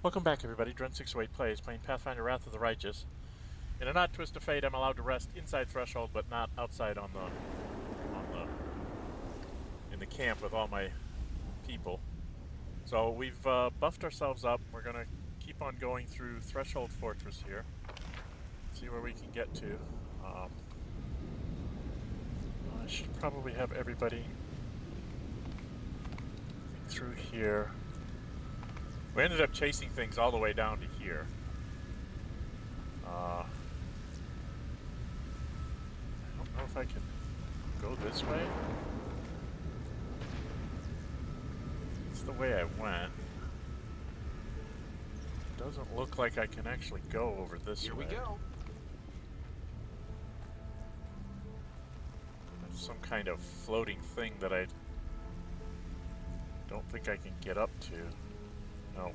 Welcome back, everybody. Dren608 plays, playing Pathfinder Wrath of the Righteous. In a not twist of fate, I'm allowed to rest inside Threshold, but not outside in the camp with all my people. So we've buffed ourselves up. We're gonna keep on going through Threshold Fortress here. See where we can get to. I should probably have everybody through here. We ended up chasing things all the way down to here. I don't know if I can go this way. It's the way I went. Doesn't look like I can actually go over this way. Here we go. There's some kind of floating thing that I don't think I can get up to. No.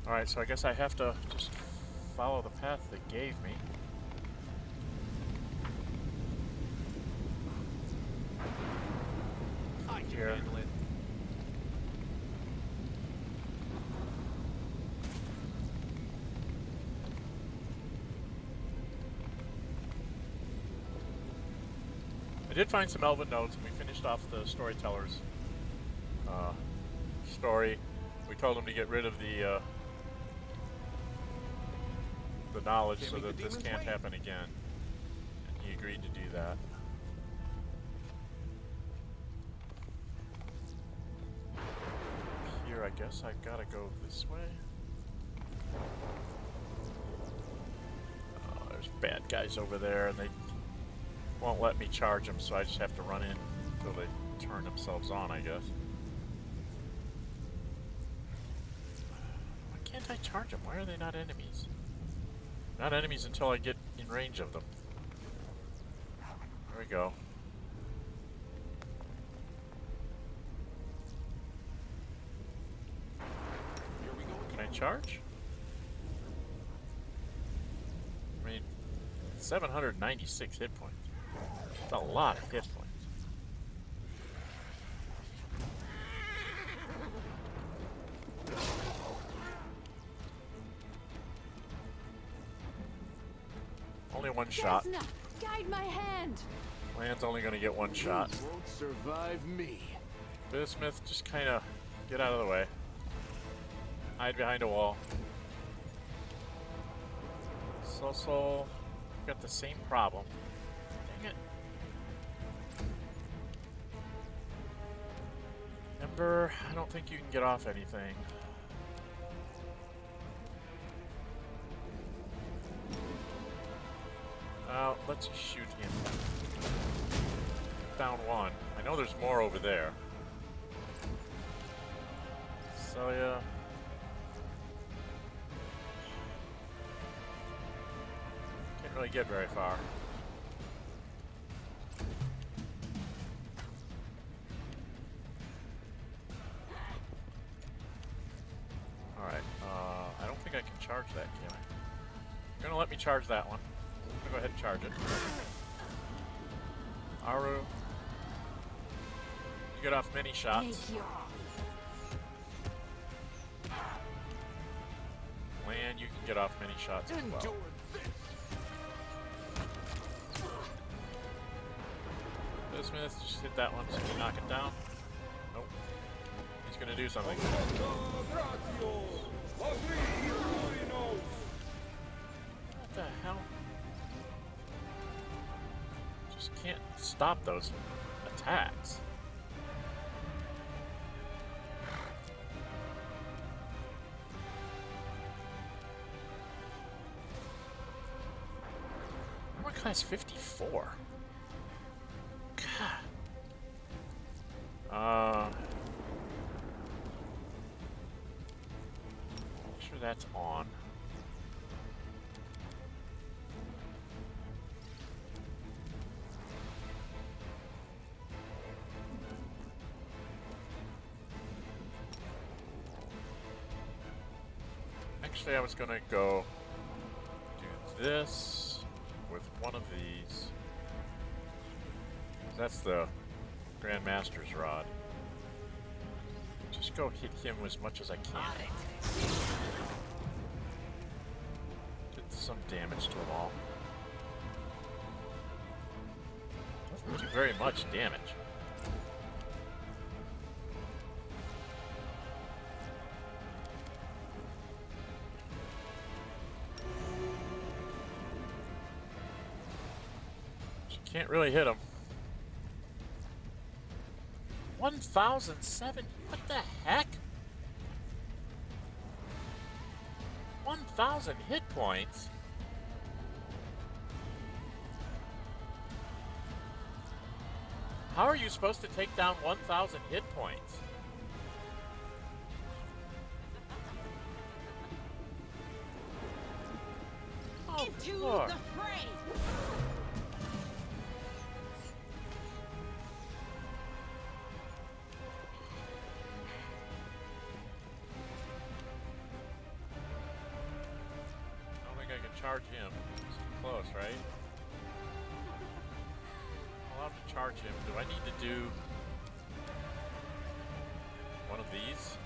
Alright, so I guess I have to just follow the path they gave me. I can Here. handle it. I did find some Elven notes, and we finished off the storyteller's story. We told him to get rid of the knowledge so that this can't happen again, and he agreed to do that. Here, I guess I gotta go this way. Oh, there's bad guys over there, and they won't let me charge them, so I just have to run in until they turn themselves on, I guess. Why can't I charge them? Why are they not enemies? Not enemies until I get in range of them. There we go. Here we go. Can I charge? I mean, 796 hit points. That's a lot of hit points. Only one shot. Desna, guide my hand. Land's only gonna get one shot. You won't survive me. Bismuth, just kind of get out of the way. Hide behind a wall. So, got the same problem. Dang it. Ember, I don't think you can get off anything. Let's shoot him. Down one. I know there's more over there. So yeah. Can't really get very far. Alright, I don't think I can charge that, can I? You're gonna let me charge that one. I'm gonna go ahead and charge it. Areelu, you get off many shots. Thank you. Land, you can get off many shots as well. Endure this. Bismuth, just hit that one so you knock it down. Nope. He's gonna do something. What the hell? Just can't stop those attacks. Armor class 54. God. Make sure that's on. Actually, I was gonna go do this with one of these. That's the Grandmaster's Rod. Just just go hit him as much as I can. Did some damage to them all. Doesn't do very much damage. Can't really hit him. 1,007? What the heck? 1,000 hit points? How are you supposed to take down 1,000 hit points? Oh, Into Lord. the fray! Charge him. It's too close, right? I'll have to charge him. Do I need to do one of these?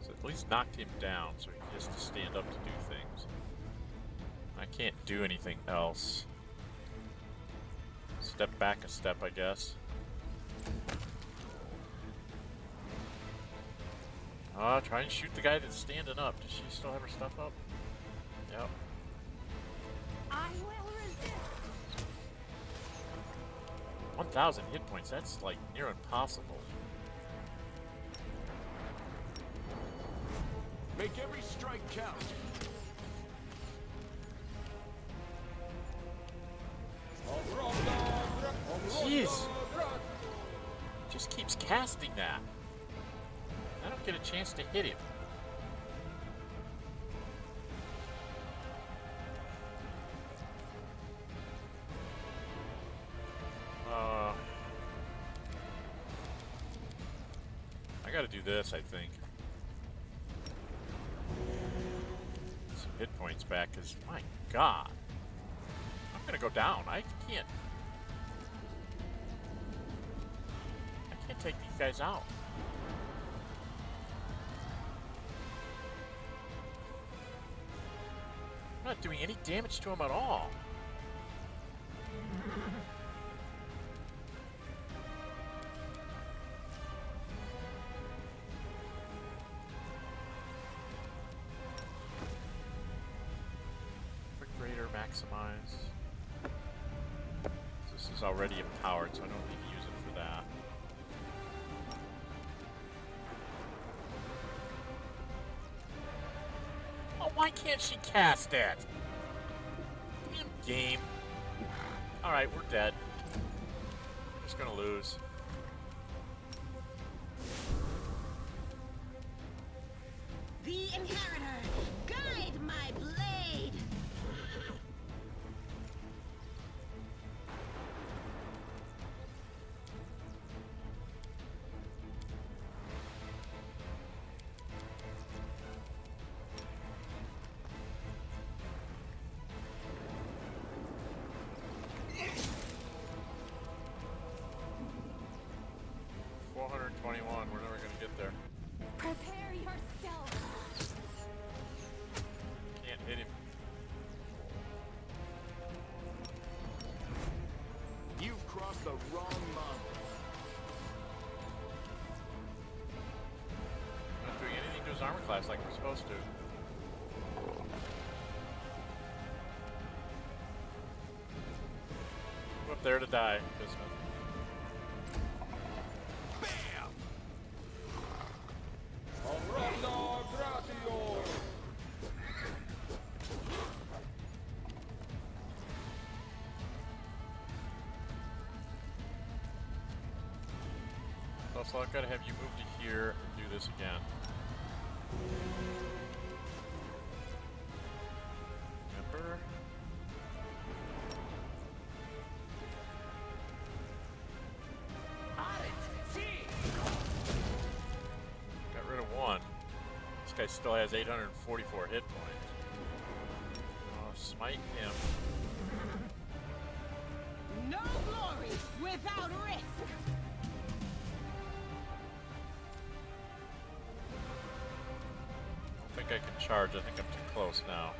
So at least knocked him down, so he has to stand up to do things. I can't do anything else. Step back a step, I guess. Try and shoot the guy that's standing up. Does she still have her stuff up? Yep. I will resist. 1,000 hit points, that's like near impossible. Make every strike count. Jeez! Just keeps casting that. I don't get a chance to hit him. I gotta do this, I think. Some hit points back, because, my god. I'm gonna go down. I can't take these guys out. I'm not doing any damage to them at all. Quick Raider maximize. This is already empowered, so I don't need to use it for that. Oh, why can't she cast it? Damn game. Alright, we're dead. Just gonna lose. The Inheritor, guide my blade! We're never gonna get there. Prepare yourself. Can't hit him. You've crossed the wrong mountain. Not doing anything to his armor class like we're supposed to. Go up there to die, Bismuth. So I've got to have you move to here and do this again. Remember? Got rid of one. This guy still has 844 hit points. smite him. No glory without risk. I don't think I can charge. I think I'm too close now.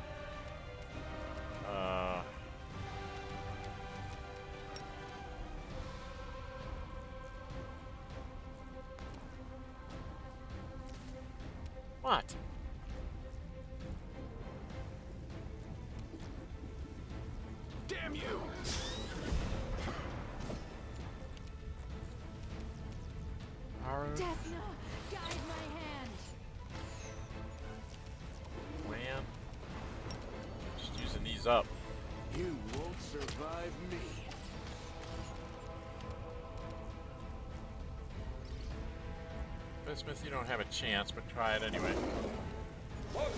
What? Damn you! Areelu, Desna, guide my hand. Lan. Just using these up. You won't survive me. Bismuth, you don't have a chance, but try it anyway. What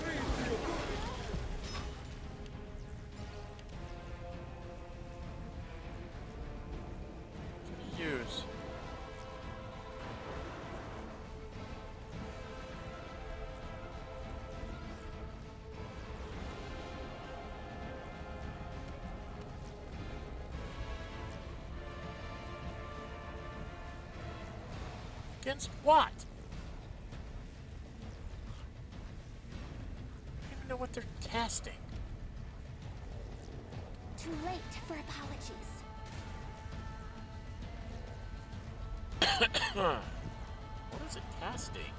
do you use? Against what? I don't even know what they're casting. Too late for apologies. What is it casting?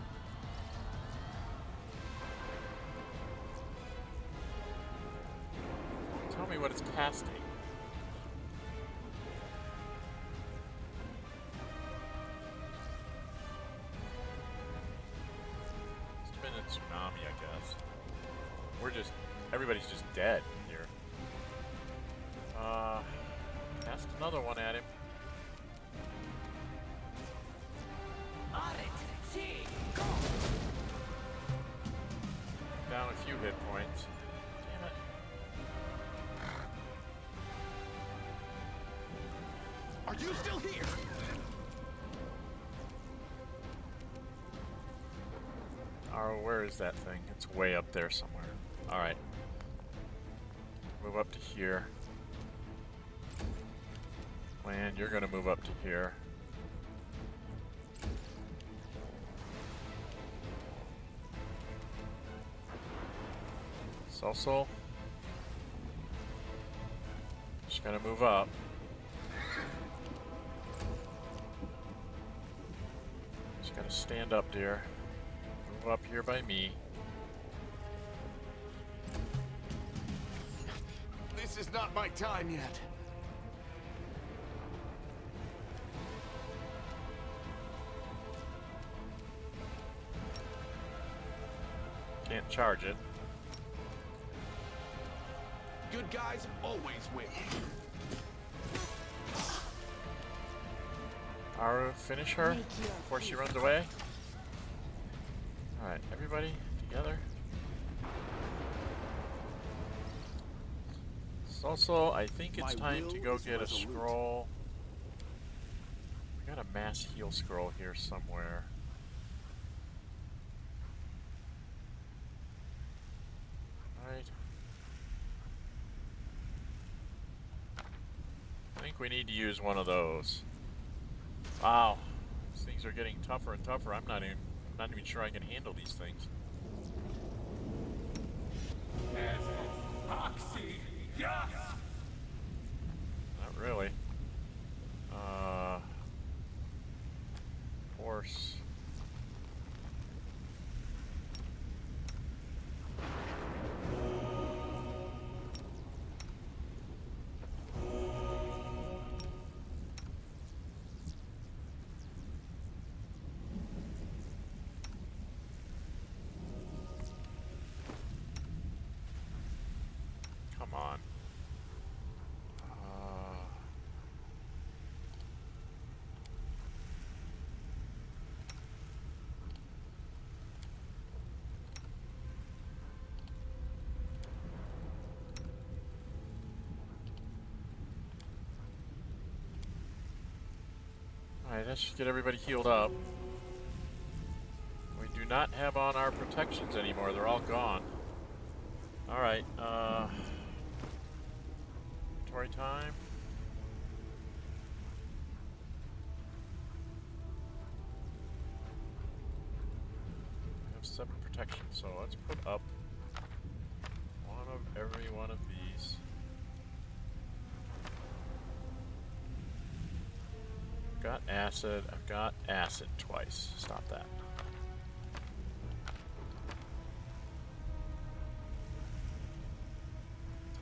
Tell me what it's casting. It's been a tsunami, I guess. Everybody's just dead here. Cast another one at him. Down a few hit points. Damn it. Are you still here? Oh, where is that thing? It's way up there somewhere. Alright. Move up to here. Lan, you're gonna move up to here. Sulsul. Just gonna move up. Just gotta stand up, dear. Move up here by me. This is not my time yet. Can't charge it. Good guys always win. Areelu, finish her before she runs away. Alright, everybody together. Sulsul, I think it's My time to will go is get a resolute. scroll. We got a mass heal scroll here somewhere. Right. I think we need to use one of those. Wow, these things are getting tougher and tougher. I'm not even sure I can handle these things. Not really. Horse. Come on. Alright, let's get everybody healed up. We do not have on our protections anymore. They're all gone. Alright, 7 protection, so let's put up one of every one of these. Got acid. I've got acid twice. Stop that.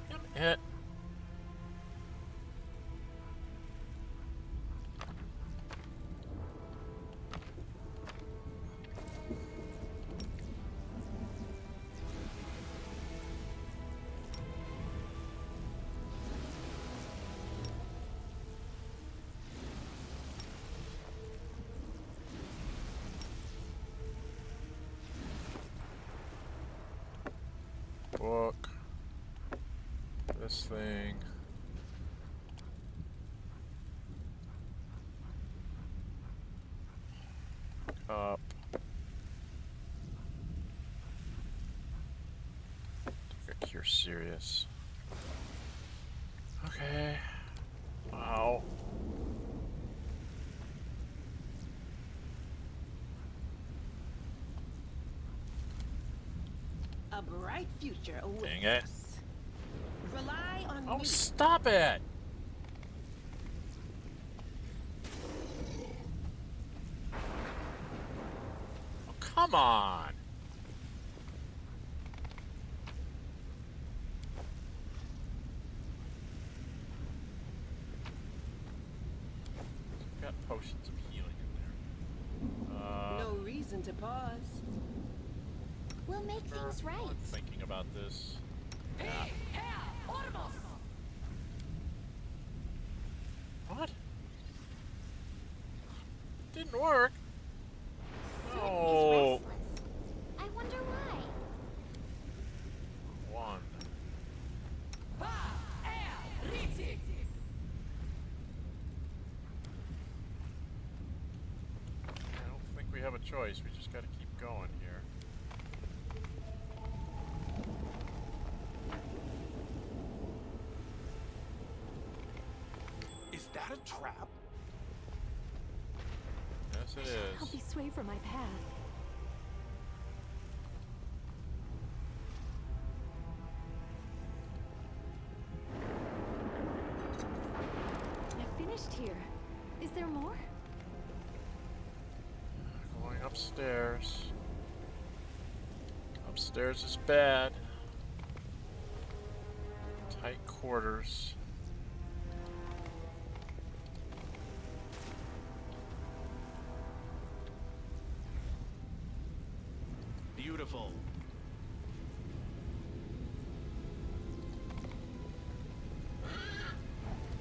Damn it. Book. This thing. Up. Take you're serious. Okay. Wow. A bright future awaits Dang it. us. Rely on Oh, me. stop it! Oh, come on! Got potions of healing in there. No reason to pause. We'll make things right. I'm thinking about this. Yeah. What? Didn't work. Sid No. is restless. I wonder why. One. I don't think we have a choice. We just got to keep going here. Is that a trap? Yes, it Help me is. sway from my path. I finished here. Is there more? Going upstairs. Upstairs is bad. Tight quarters. Beautiful.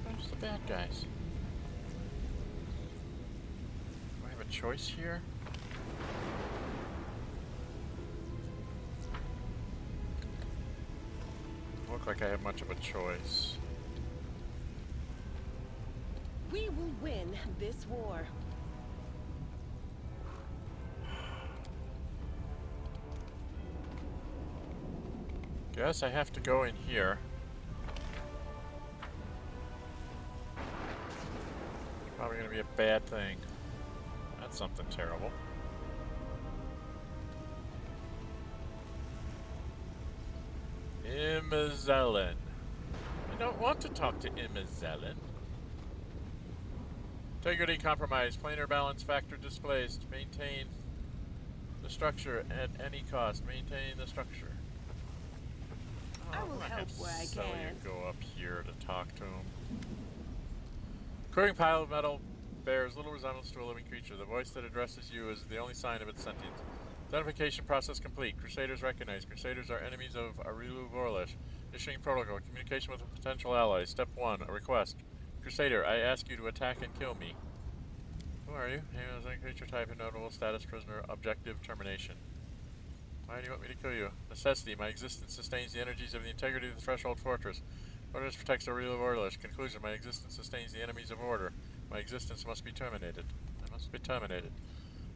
There's the bad guys. Do I have a choice here? Look like I have much of a choice. We will win this war. Guess I have to go in here. It's probably gonna be a bad thing. That's something terrible. Imazelen. I don't want to talk to Imazelen. Integrity compromised. Planar balance factor displaced. Maintain the structure at any cost. Maintain the structure. I I'm will gonna help have to where I sell you can. go up here to talk to him. Querying pile of metal bears little resemblance to a living creature. The voice that addresses you is the only sign of its sentience. Identification process complete. Crusaders recognized. Crusaders are enemies of Areelu Vorlish. Issuing protocol. Communication with a potential ally. Step 1. A request. Crusader, I ask you to attack and kill me. Who are you? Name is any creature type and notable status prisoner. Objective termination. Why do you want me to kill you? Necessity. My existence sustains the energies of the integrity of the Threshold Fortress. Orders protects Areelu Vorlish. Conclusion. My existence sustains the enemies of order. My existence must be terminated. I must be terminated.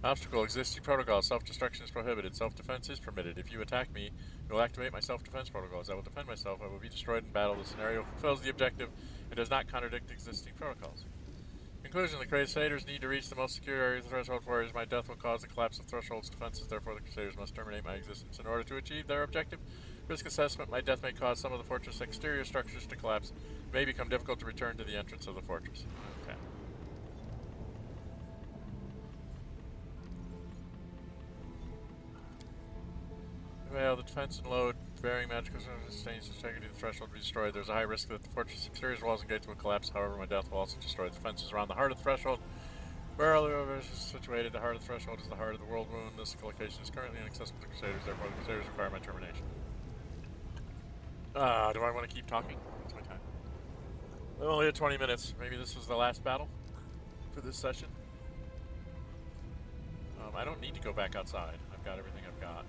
Obstacle. Existing protocol. Self-destruction is prohibited. Self-defense is permitted. If you attack me, you will activate my self-defense protocols. I will defend myself. I will be destroyed in battle. The scenario fulfills the objective and does not contradict existing protocols. Conclusion: the Crusaders need to reach the most secure area of the threshold warriors. My death will cause the collapse of threshold's defenses. Therefore, the Crusaders must terminate my existence in order to achieve their objective. Risk assessment: my death may cause some of the fortress exterior structures to collapse. It may become difficult to return to the entrance of the fortress. Okay. Well, the defense and load varying magical sustains the integrity of the threshold to be destroyed. There's a high risk that the fortress exterior walls and gates will collapse. However, my death will also destroy the defenses around the heart of the threshold. Where all the rivers is situated, the heart of the threshold is the heart of the world wound. This location is currently inaccessible to Crusaders, therefore the Crusaders require my termination. Do I want to keep talking? What's my time? I'm only at 20 minutes. Maybe this was the last battle for this session. I don't need to go back outside. I've got everything I've got.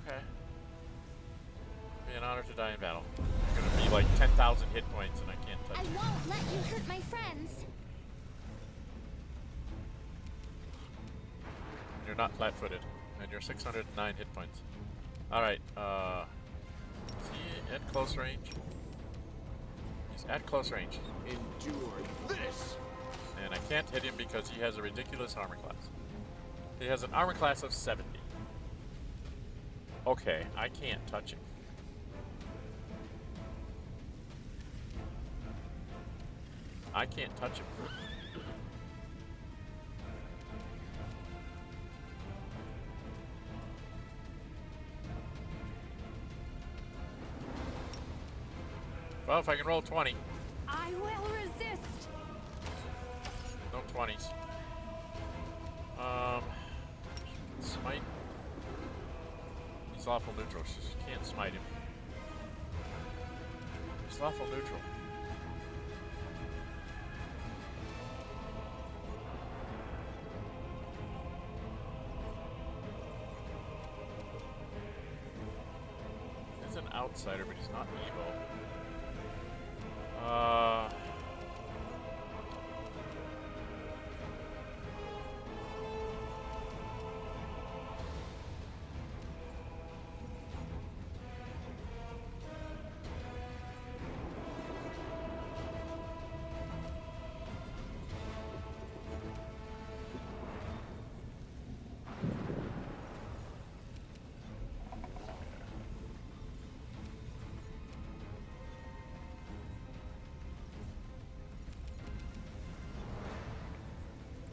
Okay. It'd be an honor to die in battle. I'm gonna be like 10,000 hit points and I can't touch I you. won't let you hurt my friends. You're not flat-footed, and you're 609 hit points. Alright, is he at close range? He's at close range. Endure this! And I can't hit him because he has a ridiculous armor class. He has an armor class of 70. Okay, I can't touch him. I can't touch him. Well, if I can roll 20. I will resist. No 20s. Smite. He's lawful neutral. So you can't smite him. He's lawful neutral. He's an outsider, but he's not evil.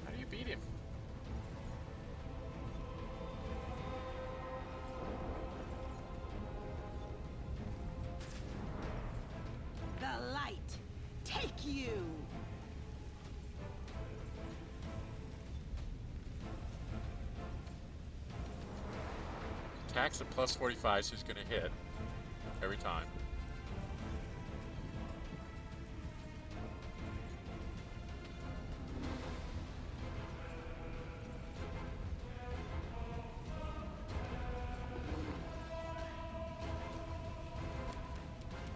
How do you beat him? The light. Take you. Attacks at plus 45, so he's going to hit every time.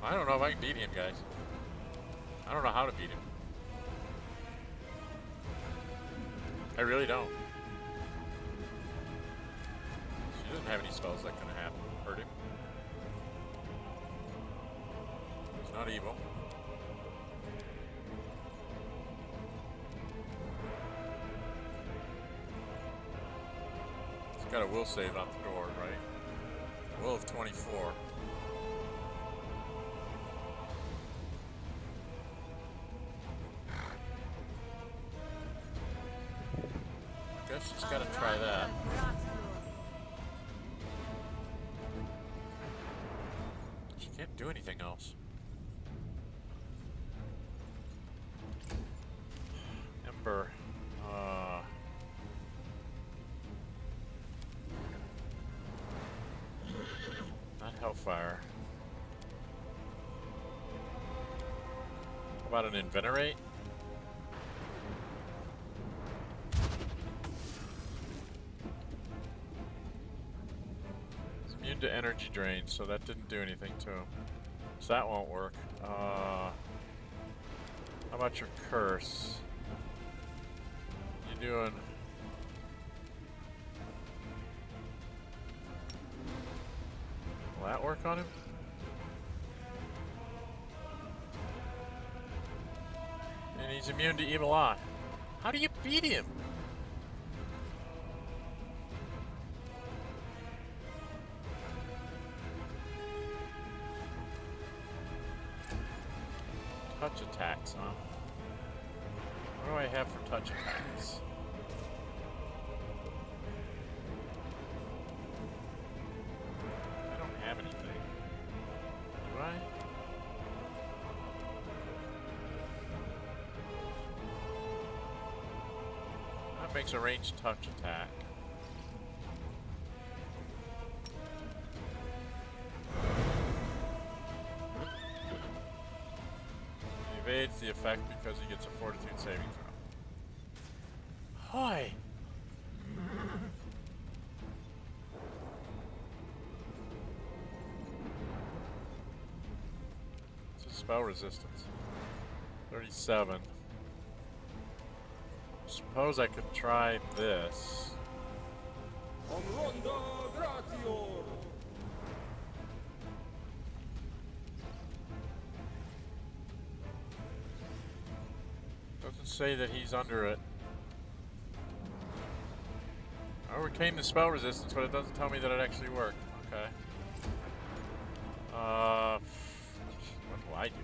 I don't know if I can beat him, guys. I don't know how to beat him. I really don't. She doesn't have any spells that can hurt him. He's not evil. He's got a will save out the door, right? Will of 24. Guess she's got to try that. She can't do anything else. Ember. Not Hellfire. How about an Invenerate? Immune to energy drain, so that didn't do anything to him. So that won't work. How about your curse? You doing? Will that work on him? And he's immune to evil eye. How do you beat him? Touch attacks, huh? What do I have for touch attacks? I don't have anything. Do I? That makes a ranged touch attack. He evades the effect because he gets a fortitude saving throw. Hi! It's a spell resistance. 37. Suppose I could try this. Doesn't say that he's under it. I overcame the spell resistance, but it doesn't tell me that it actually worked. Okay. What do I do?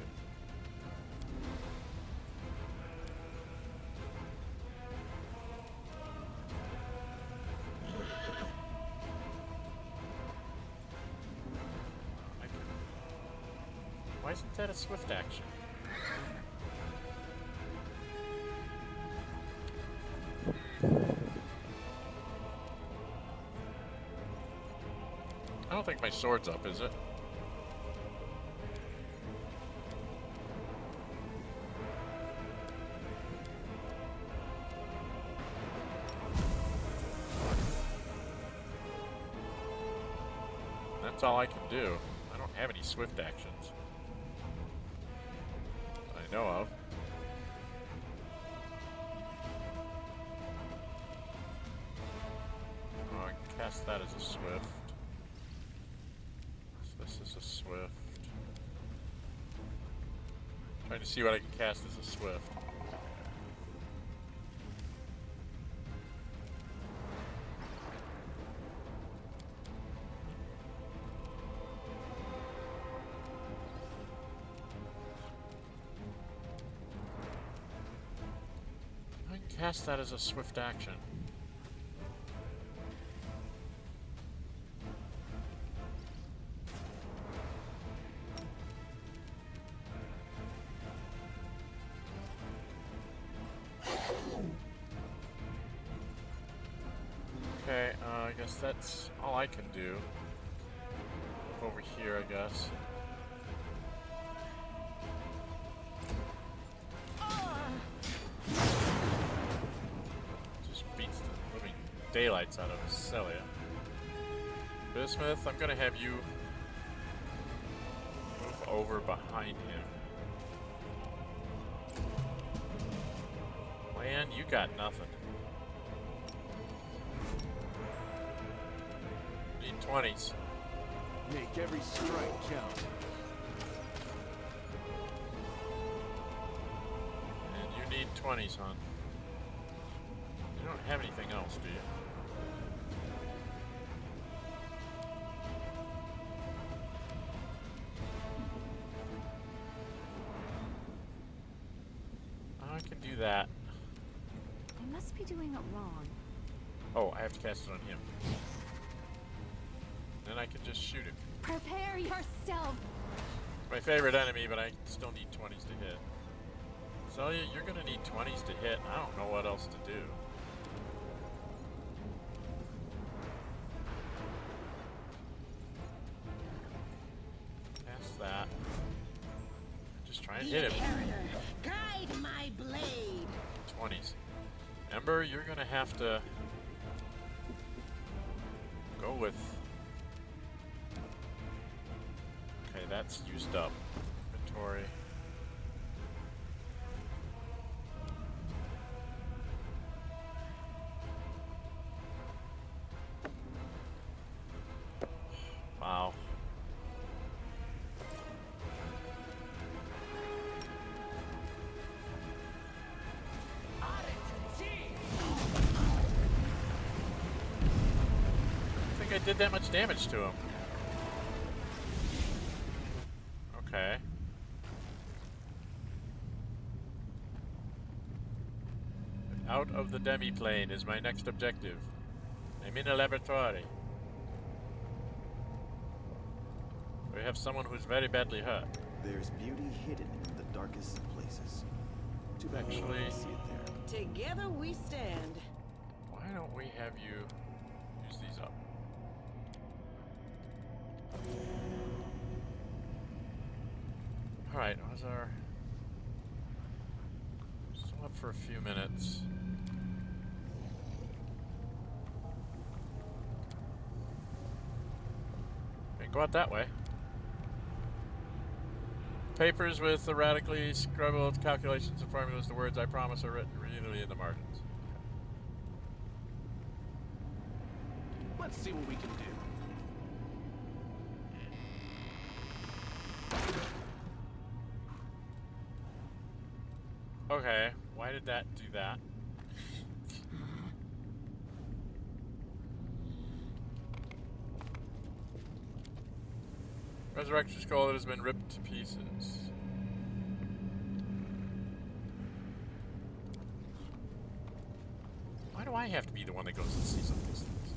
Why isn't that a swift action? I don't think my sword's up, is it? That's all I can do. I don't have any swift actions I know of. Oh, I can cast that as a swift. So this is a swift. Trying to see what I can cast as a swift. Cast that as a swift action. Okay, I guess that's all I can do. Over here, I guess. Daylights out of Celia. Bismuth, I'm gonna have you move over behind him. Man, you got nothing. Need 20s. Make every strike count. And you need 20s, hon. You don't have anything else, do you? I can do that. I must be doing it wrong. Oh, I have to cast it on him. Then I can just shoot him. Prepare yourself. My favorite enemy, but I still need 20s to hit. So you're gonna need 20s to hit. I don't know what else to do. Cast that. Just try and hit him. Guide my blade. 20s. Ember, you're gonna have to go with. Okay, that's used up. Inventory. Wow. did that much damage to him. Okay. Out of the demi-plane is my next objective. I'm in a laboratory. We have someone who's very badly hurt. There's beauty hidden in the darkest of places. Too bad you Actually- can't see it there. Together we stand. Why don't we have you use these up? Alright, how's our... Still up for a few minutes. Okay, go out that way. Papers with erratically scribbled calculations and formulas. The words "I promise" are written readily in the margins. Let's see what we can do. Okay, why did that do that? Resurrection scroll that has been ripped to pieces. Why do I have to be the one that goes and sees all these things?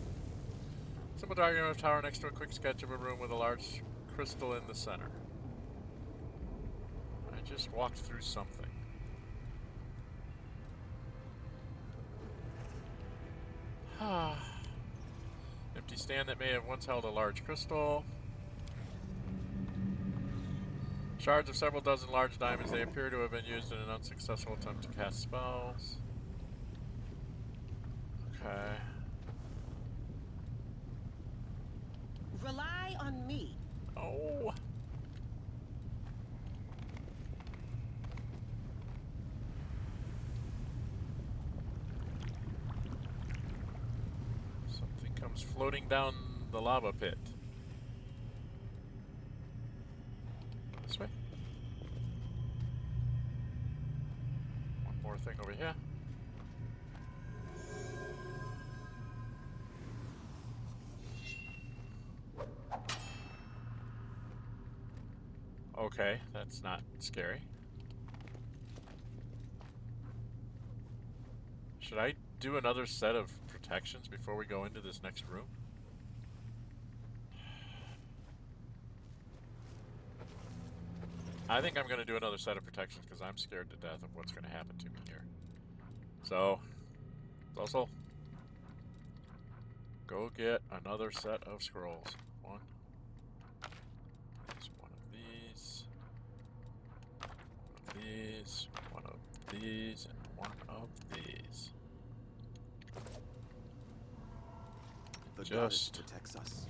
Simple diagram of a tower next to a quick sketch of a room with a large crystal in the center. I just walked through something. Empty stand that may have once held a large crystal. Shards of several dozen large diamonds. They appear to have been used in an unsuccessful attempt to cast spells. Okay. Rely on me. Oh. Something comes floating down the lava pit. This way. One more thing over here. Okay, that's not scary. Should I do another set of protections before we go into this next room? I think I'm going to do another set of protections because I'm scared to death of what's going to happen to me here. So, also, go get another set of scrolls. One. There's one of these. One of these. One of these. And one of these. The goddess Just protects us.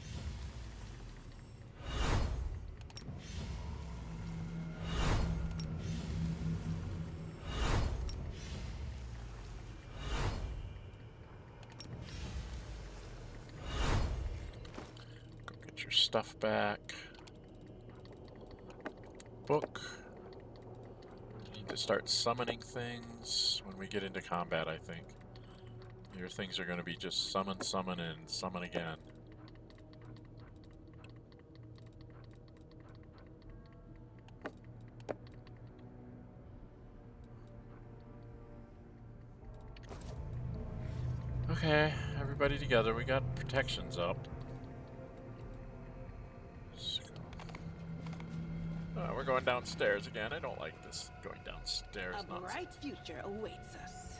go get your stuff back. Book. You need to start summoning things when we get into combat, I think. Your things are going to be just summon, summon, and summon again. Okay, everybody together. We got protections up. Let's go. We're going downstairs again. I don't like this going downstairs A nonsense. bright future awaits us.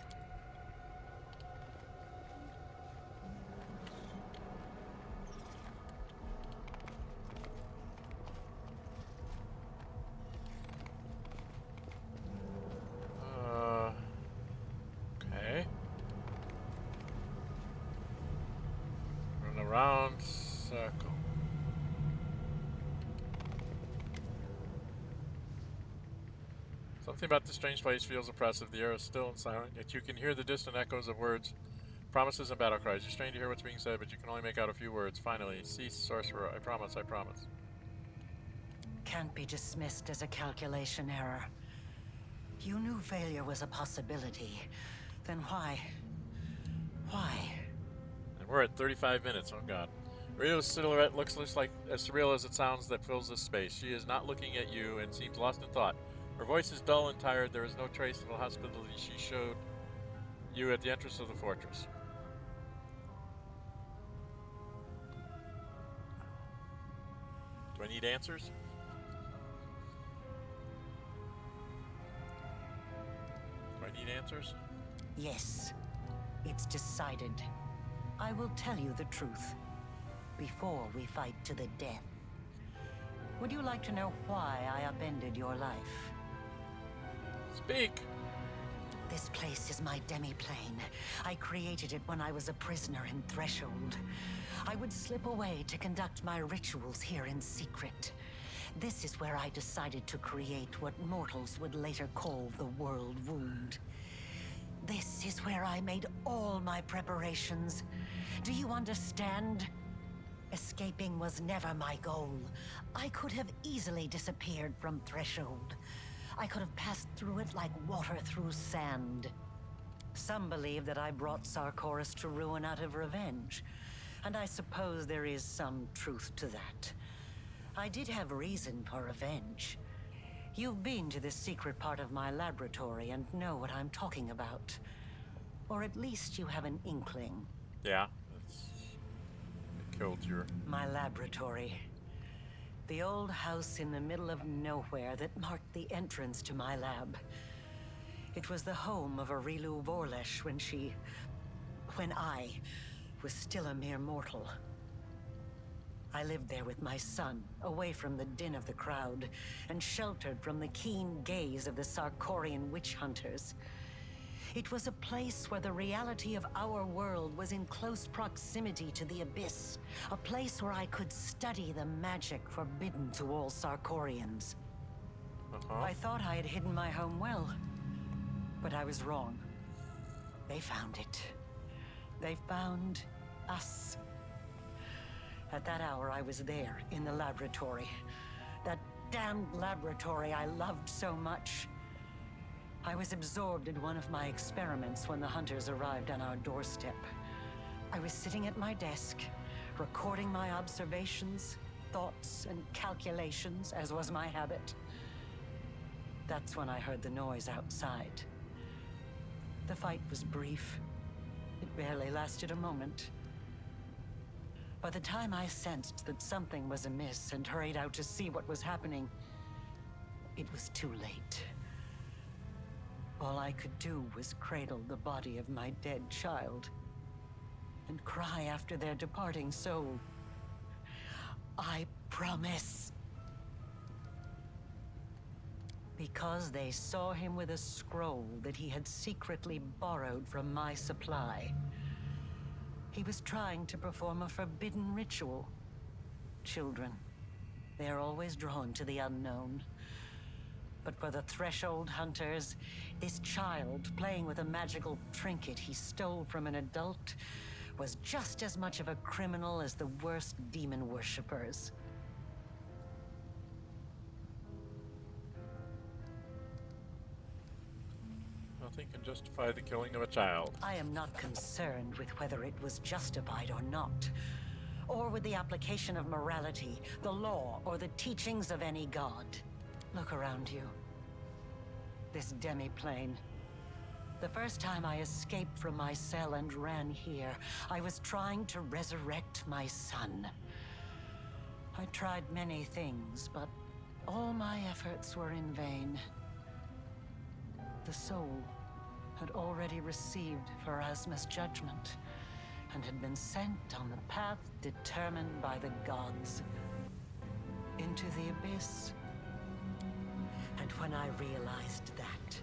Okay. Run around circle. Something about this strange place feels oppressive. The air is still and silent, yet you can hear the distant echoes of words, promises, and battle cries. You strain to hear what's being said, but you can only make out a few words. Finally, cease, sorcerer. I promise, I promise. Can't be dismissed as a calculation error. You knew failure was a possibility. Then why? Why? And we're at 35 minutes, oh god. Areelu's silhouette looks like as surreal as it sounds that fills this space. She is not looking at you and seems lost in thought. Her voice is dull and tired. There is no trace of the hospitality she showed you at the entrance of the fortress. Do I need answers? Do I need answers? Yes, it's decided. I will tell you the truth before we fight to the death. Would you like to know why I upended your life? Speak! This place is my demi-plane. I created it when I was a prisoner in Threshold. I would slip away to conduct my rituals here in secret. This is where I decided to create what mortals would later call the World Wound. This is where I made all my preparations. Do you understand? Escaping was never my goal. I could have easily disappeared from Threshold. I could have passed through it like water through sand. Some believe that I brought Sarkoris to ruin out of revenge, and I suppose there is some truth to that. I did have reason for revenge. You've been to this secret part of my laboratory and know what I'm talking about. Or at least you have an inkling. Yeah, it killed your... My laboratory. The old house in the middle of nowhere that marked the entrance to my lab. It was the home of Areelu when I was still a mere mortal. I lived there with my son, away from the din of the crowd, and sheltered from the keen gaze of the Sarkorian witch hunters. It was a place where the reality of our world was in close proximity to the abyss. A place where I could study the magic forbidden to all Sarkorians. I thought I had hidden my home well, but I was wrong. They found it. They found us. At that hour, I was there, in the laboratory. That damned laboratory I loved so much. I was absorbed in one of my experiments when the hunters arrived on our doorstep. I was sitting at my desk, recording my observations, thoughts, and calculations, as was my habit. That's when I heard the noise outside. The fight was brief. It barely lasted a moment. By the time I sensed that something was amiss and hurried out to see what was happening, it was too late. All I could do was cradle the body of my dead child and cry after their departing soul. I promise. Because they saw him with a scroll that he had secretly borrowed from my supply. He was trying to perform a forbidden ritual. Children, they are always drawn to the unknown. But for the Threshold hunters, this child playing with a magical trinket he stole from an adult was just as much of a criminal as the worst demon worshippers. Nothing can justify the killing of a child. I am not concerned with whether it was justified or not, or with the application of morality, the law, or the teachings of any god. Look around you. This demi-plane. The first time I escaped from my cell and ran here, I was trying to resurrect my son. I tried many things, but all my efforts were in vain. The soul had already received Pharasma's judgment and had been sent on the path determined by the gods. Into the abyss. And when I realized that,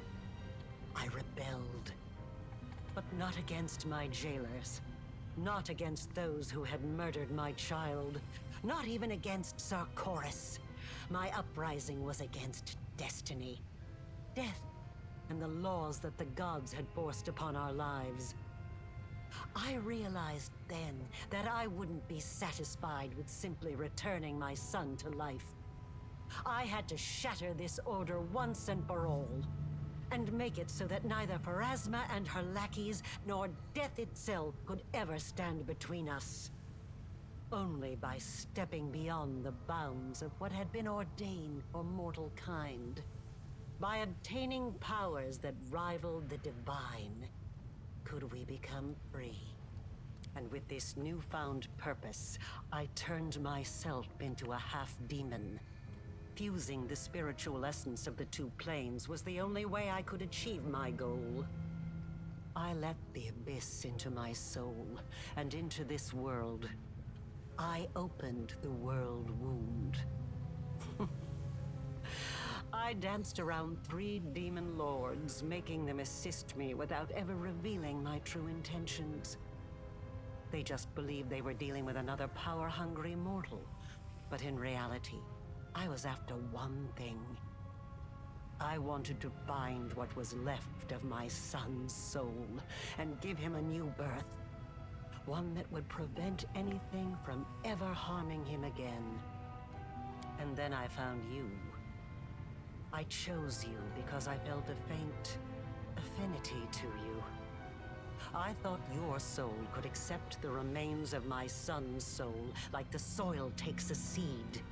I rebelled. But not against my jailers. Not against those who had murdered my child. Not even against Sarkoris. My uprising was against destiny. Death and the laws that the gods had forced upon our lives. I realized then that I wouldn't be satisfied with simply returning my son to life. I had to shatter this order once and for all, and make it so that neither Pharasma and her lackeys nor death itself could ever stand between us. only by stepping beyond the bounds of what had been ordained for mortal kind. By obtaining powers that rivaled the divine, could we become free. And with this newfound purpose, I turned myself into a half-demon. Fusing the spiritual essence of the two planes was the only way I could achieve my goal. I let the abyss into my soul, and into this world. I opened the world wound. I danced around 3 demon lords, making them assist me without ever revealing my true intentions. They just believed they were dealing with another power-hungry mortal. But in reality, I was after one thing. I wanted to find what was left of my son's soul, and give him a new birth. One that would prevent anything from ever harming him again. And then I found you. I chose you because I felt a faint affinity to you. I thought your soul could accept the remains of my son's soul, like the soil takes a seed.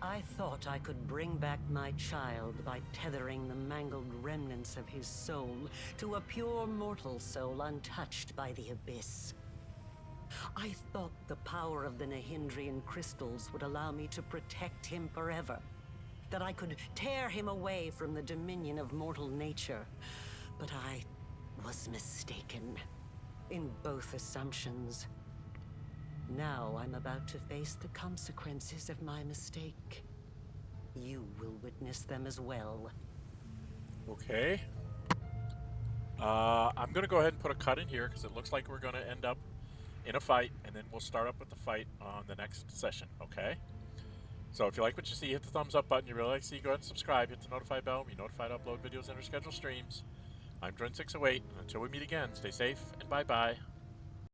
I thought I could bring back my child by tethering the mangled remnants of his soul to a pure mortal soul untouched by the abyss. I thought the power of the Nahindrian crystals would allow me to protect him forever. That I could tear him away from the dominion of mortal nature. But I was mistaken in both assumptions. Now I'm about to face the consequences of my mistake. You will witness them as well. Okay. I'm going to go ahead and put a cut in here because it looks like we're going to end up in a fight, and then we'll start up with the fight on the next session, okay? So if you like what you see, hit the thumbs up button. You really like to see, go ahead and subscribe. Hit the notify bell. Be notified to upload videos and our scheduled streams. I'm Dren608, and until we meet again, stay safe and bye-bye.